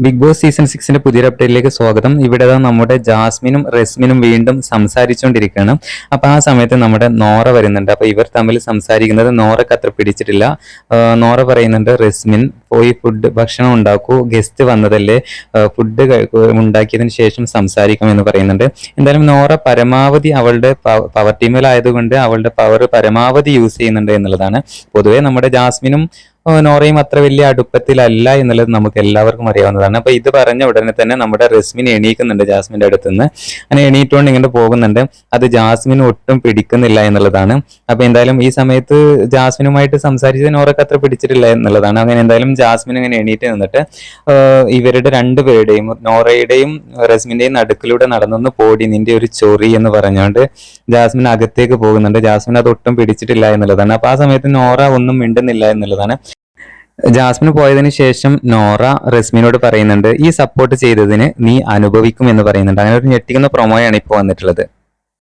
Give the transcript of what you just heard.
Big boss season 6ന്റെ പുതിയൊരു അപ്ഡേറ്റിലേക്ക് സ്വാഗതം. ഇവിടെ നമ്മുടെ ജാസ്മിനും റസ്മിനും വീണ്ടും സംസാരിച്ചുകൊണ്ടിരിക്കുകയാണ്. അപ്പൊ ആ സമയത്ത് നമ്മുടെ നോറ വരുന്നുണ്ട്. അപ്പൊ ഇവർ തമ്മിൽ സംസാരിക്കുന്നത് നോറക്ക് അത്ര പിടിച്ചിട്ടില്ല. നോറ പറയുന്നുണ്ട്, റസ്മിൻ പോയി ഭക്ഷണം ഉണ്ടാക്കൂ, ഗസ്റ്റ് വന്നതല്ലേ, ഫുഡ് ഉണ്ടാക്കിയതിന് ശേഷം സംസാരിക്കാം എന്ന് പറയുന്നുണ്ട്. എന്തായാലും നോറ പരമാവധി അവളുടെ പവർ ടീമിലായതുകൊണ്ട് അവളുടെ പവർ പരമാവധി യൂസ് ചെയ്യുന്നുണ്ട് എന്നുള്ളതാണ്. പൊതുവെ നമ്മുടെ ജാസ്മിനും നോറയും അത്ര വലിയ അടുപ്പത്തിലല്ല എന്നുള്ളത് നമുക്ക് എല്ലാവർക്കും അറിയാവുന്നതാണ്. അപ്പൊ ഇത് പറഞ്ഞ ഉടനെ തന്നെ നമ്മുടെ റസ്മിൻ എണീക്കുന്നുണ്ട് ജാസ്മിന്റെ അടുത്ത് നിന്ന്. അങ്ങനെ എണീറ്റുകൊണ്ട് ഇങ്ങോട്ട് പോകുന്നുണ്ട്. അത് ജാസ്മിന് ഒട്ടും പിടിക്കുന്നില്ല എന്നുള്ളതാണ്. അപ്പൊ എന്തായാലും ഈ സമയത്ത് ജാസ്മിനുമായിട്ട് സംസാരിച്ചത് നോറക്ക് അത്ര പിടിച്ചിട്ടില്ല എന്നുള്ളതാണ്. അങ്ങനെ എന്തായാലും ജാസ്മിൻ ഇങ്ങനെ എണീറ്റ് നിന്നിട്ട് ഇവരുടെ രണ്ടുപേരുടെയും, നോറയുടെയും റസ്മിന്റെയും നടുക്കിലൂടെ നടന്നൊന്ന് പോടി, നിന്റെ ഒരു ചൊറി എന്ന് പറഞ്ഞുകൊണ്ട് ജാസ്മിൻ അകത്തേക്ക് പോകുന്നുണ്ട്. ജാസ്മിൻ അത് ഒട്ടും പിടിച്ചിട്ടില്ല എന്നുള്ളതാണ്. അപ്പൊ ആ സമയത്ത് നോറ ഒന്നും മിണ്ടുന്നില്ല എന്നുള്ളതാണ്. ജാസ്മിന് പോയതിനു ശേഷം നോറ റസ്മിനോട് പറയുന്നുണ്ട്, ഈ സപ്പോർട്ട് ചെയ്തതിന് നീ അനുഭവിക്കും എന്ന് പറയുന്നുണ്ട്. അങ്ങനെ ഒരു ഞെട്ടിക്കുന്ന പ്രൊമോയാണ് ഇപ്പോൾ വന്നിട്ടുള്ളത്.